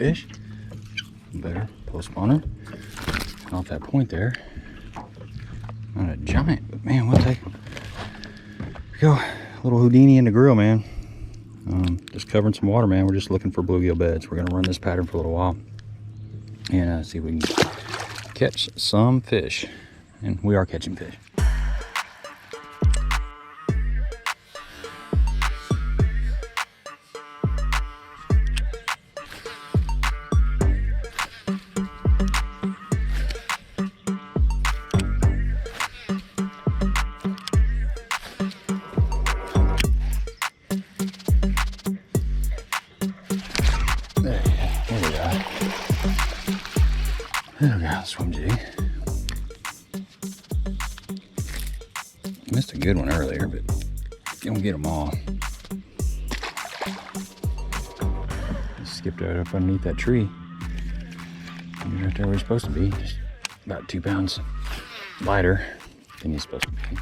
fish. Better post spawner. And off that point there. Not a giant, but man, we'll take him. Go. Little Houdini in the grill, man. Just covering some water, man. We're just looking for bluegill beds. We're gonna run this pattern for a little while and see if we can catch some fish. And we are catching fish. There we go, swim jig. Missed a good one earlier, but you don't get them all. Just skipped right up underneath that tree. He's right there where he's supposed to be. Just about 2 pounds lighter than he's supposed to be.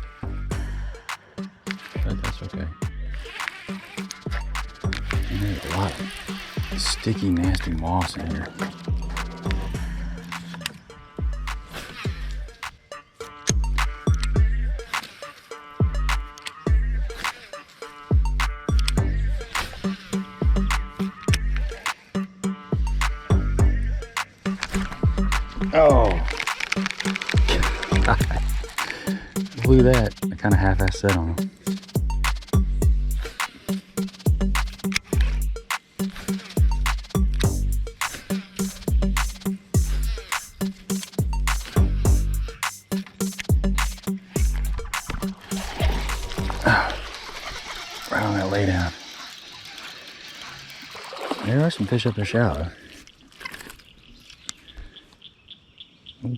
But that's okay. And there's a lot of sticky, nasty moss in here. Oh, blew that. I kind of half-assed set on him. Right on that lay down. There are some fish up there shallow.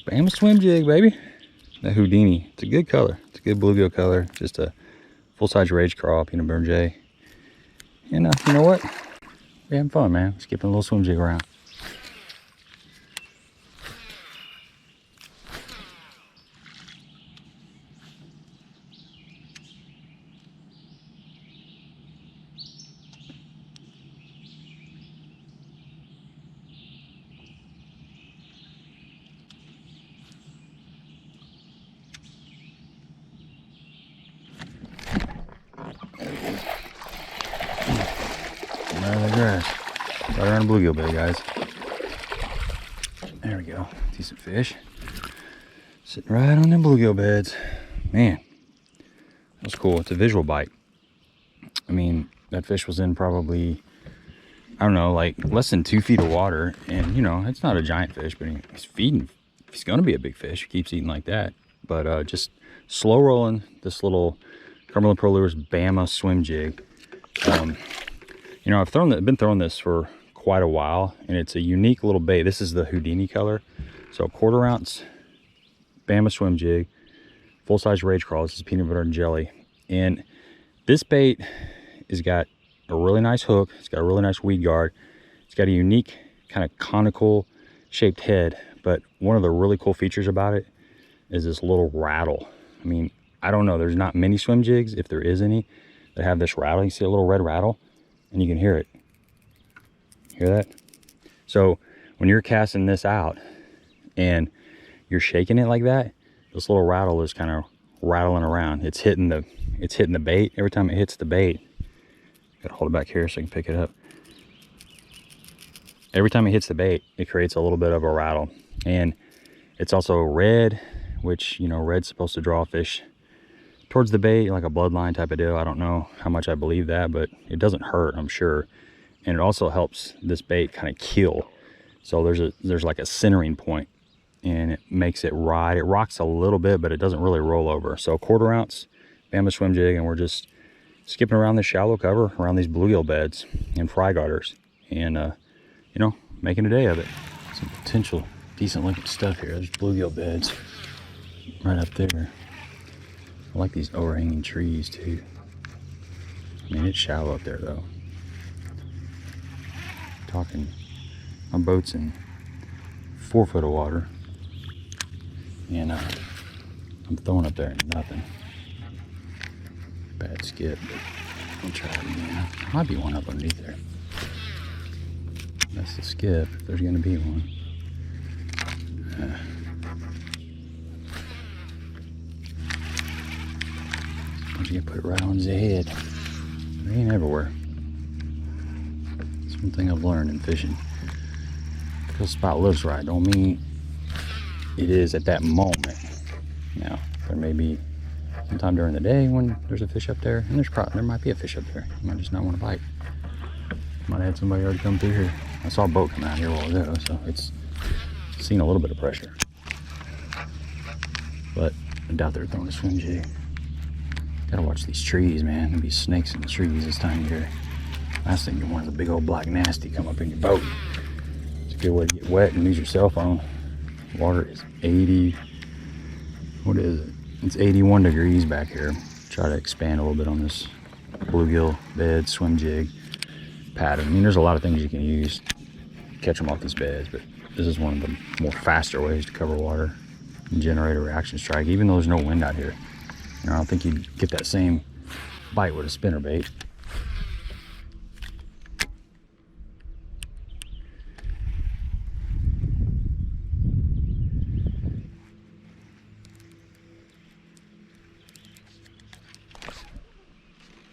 Bama swim jig, baby. That Houdini. It's a good color. It's a good bluegill color. Just a full-size rage crawl, peanut butter and jay. And you know what? We're having fun, man. Skipping a little swim jig around. Right on the grass. Right around a bluegill bed, guys. There we go. Decent fish. Sitting right on them bluegill beds. Man, that was cool. It's a visual bite. I mean, that fish was in probably, I don't know, like less than 2 feet of water. And, you know, it's not a giant fish, but he's feeding. He's going to be a big fish. He keeps eating like that. But just slow rolling this little Cumberland Pro Lures Bama swim jig. You know, I've been throwing this for quite a while, and it's a unique little bait. This is the Houdini color. So 1/4 ounce Bama swim jig, full-size rage crawl. This is peanut butter and jelly. And this bait has got a really nice hook. It's got a really nice weed guard. It's got a unique kind of conical shaped head. But one of the really cool features about it is this little rattle. I mean, I don't know. There's not many swim jigs, if there is any, that have this rattle. You see a little red rattle? And you can hear it. Hear that? So when you're casting this out and you're shaking it like that, this little rattle is kind of rattling around. It's hitting the bait. Every time it hits the bait, gotta hold it back here so I can pick it up. Every time it hits the bait, it creates a little bit of a rattle. And it's also red, which, you know, red's supposed to draw fish towards the bait, like a bloodline type of deal. I don't know how much I believe that, but it doesn't hurt, I'm sure. And it also helps this bait kind of kill. So there's like a centering point, and it makes it ride. It rocks a little bit, but it doesn't really roll over. So 1/4 ounce Bama swim jig, and we're just skipping around this shallow cover, around these bluegill beds and fry garters, and you know, making a day of it. Some potential decent looking stuff here. There's bluegill beds right up there. I like these overhanging trees too. I mean, it's shallow up there though. Talking, my boat's in 4 foot of water, and I'm throwing up there nothing. Bad skip, but I'll try it again. Might be one up underneath there. That's the skip, if there's gonna be one. Sometimes you put it right on his head. They ain't everywhere. That's one thing I've learned in fishing. Because the spot looks right, don't mean it is at that moment. Now, there may be sometime during the day when there's a fish up there, and there might be a fish up there. You might just not want to bite. Might have had somebody already come through here. I saw a boat come out here a while ago, so it's seen a little bit of pressure. But I doubt they're throwing a swim jig. Gotta watch these trees, man. There'll be snakes in the trees this time of year. Last thing you want is a big old black nasty come up in your boat. It's a good way to get wet and lose your cell phone. Water is 80, what is it? It's 81 degrees back here. Try to expand a little bit on this bluegill bed swim jig pattern. I mean, there's a lot of things you can use to catch them off these beds, but this is one of the more faster ways to cover water and generate a reaction strike, even though there's no wind out here. You know, I don't think you'd get that same bite with a spinner bait.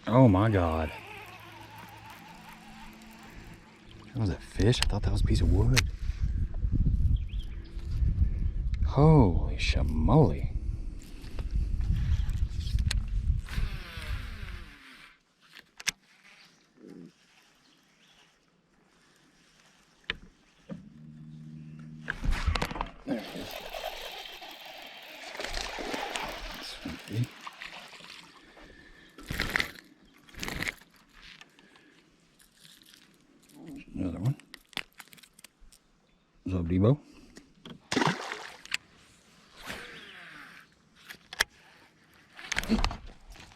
Oh my God. That was a fish? I thought that was a piece of wood. Holy shamoly. There it is. Sweet. Another one. What's up, Debo?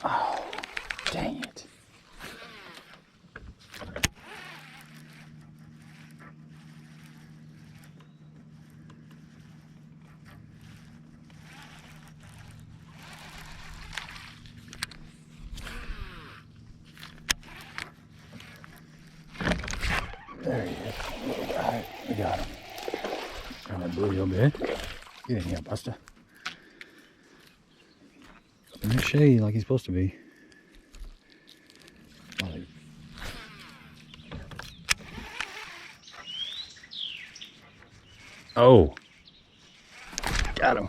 Oh, dang it. There he is. All right, we got him. Got my bluegill bed. Get in here, Buster. In the shade like he's supposed to be. Oh, got him.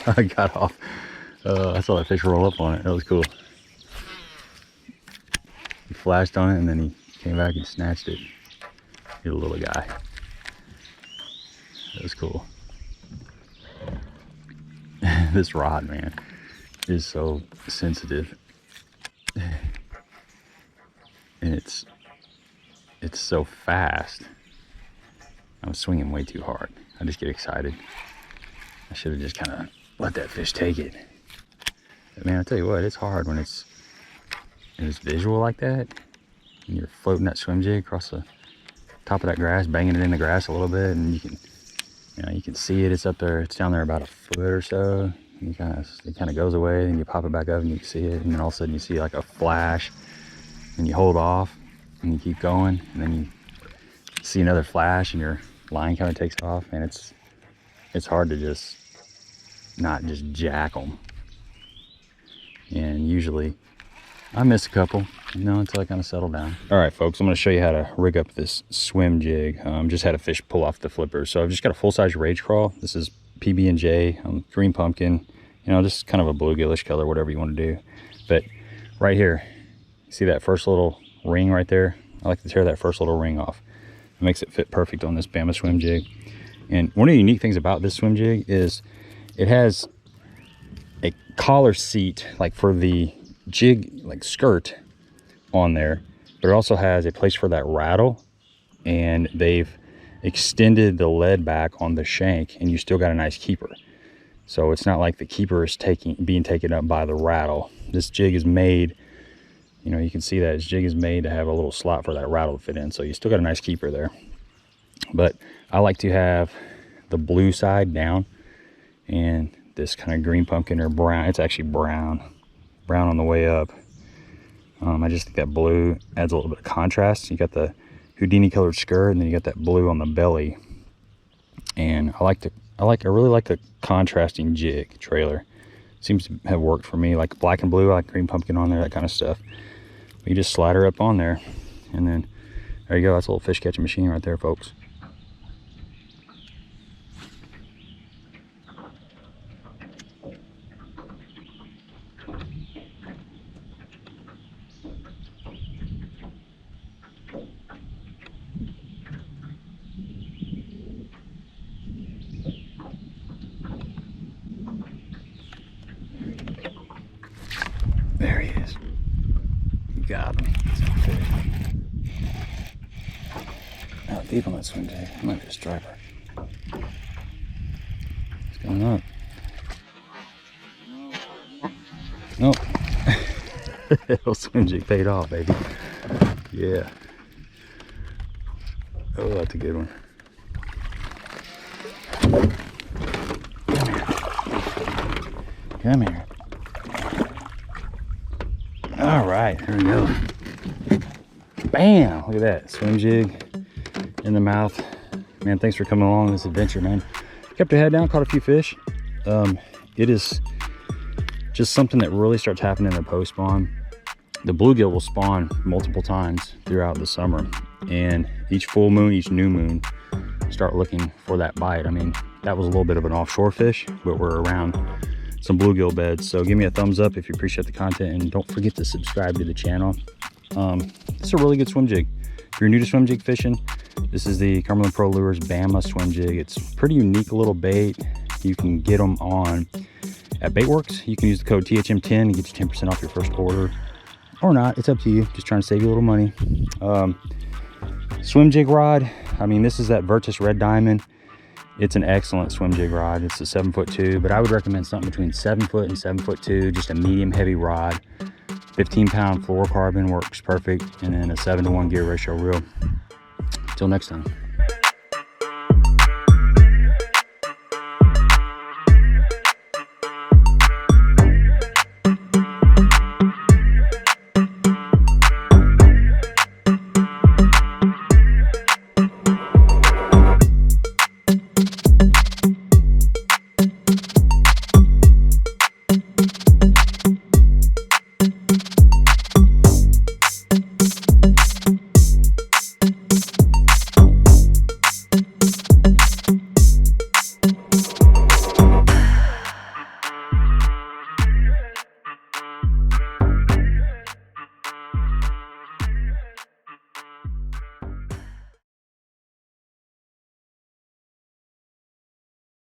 I got off. I saw that fish roll up on it. That was cool. He flashed on it and then he came back and snatched it. He's a little guy. That was cool. This rod, man, is so sensitive. And it's so fast. I was swinging way too hard. I just get excited. I should have just kind of let that fish take it. But man, I tell you what, it's hard when it's visual like that. And you're floating that swim jig across the top of that grass, banging it in the grass a little bit, and you can see it. It's up there. It's down there about a foot or so. And it kind of goes away, and you pop it back up, and you can see it. And then all of a sudden, you see like a flash, and you hold off, and you keep going, and then you see another flash, and your line kind of takes off. And it's hard to just not just jack them. And usually, I miss a couple, until I kind of settle down. All right, folks, I'm going to show you how to rig up this swim jig. Just had a fish pull off the flippers. So I've just got a full-size rage crawl. This is PB&J, green pumpkin, just kind of a bluegillish color, whatever you want to do. But right here, you see that first little ring right there? I like to tear that first little ring off. It makes it fit perfect on this Bama swim jig. And one of the unique things about this swim jig is it has a collar seat, like for the jig, like skirt on there, but it also has a place for that rattle, and they've extended the lead back on the shank, and you still got a nice keeper. So it's not like the keeper is being taken up by the rattle. This jig is made, you can see that this jig is made to have a little slot for that rattle to fit in, so you still got a nice keeper there. But I like to have the blue side down and this kind of green pumpkin or brown. It's actually brown on the way up. I just think that blue adds a little bit of contrast. You got the Houdini colored skirt, and then you got that blue on the belly. And I really like the contrasting jig trailer. Seems to have worked for me, like black and blue. I like green pumpkin on there, that kind of stuff. But you just slide her up on there, and then there you go. That's a little fish catching machine right there, folks. There he is. Got him. Out deep on that swim jig. Might be a striper. What's going on? Nope. Little swim jig paid off, baby. Yeah. Oh, that's a good one. Come here. All right, here we go. Bam! Look at that swim jig in the mouth. Man, thanks for coming along this adventure, man. Kept your head down, caught a few fish. It is just something that really starts happening in the post spawn. The bluegill will spawn multiple times throughout the summer, and each full moon, each new moon, start looking for that bite. I mean, that was a little bit of an offshore fish, but we're around some bluegill beds. So give me a thumbs up if you appreciate the content, and don't forget to subscribe to the channel. It's a really good swim jig. If you're new to swim jig fishing, this is the Cumberland Pro Lures Bama swim jig. It's a pretty unique little bait. You can get them on at Baitworks. You can use the code THM10 to get you 10% off your first order, or not. It's up to you. Just trying to save you a little money. Swim jig rod. I mean, this is that Virtus Red Diamond. It's an excellent swim jig rod. It's a 7'2", but I would recommend something between 7 foot and 7'2", just a medium heavy rod. 15-pound fluorocarbon works perfect, and then a 7-to-1 gear ratio reel. Till next time.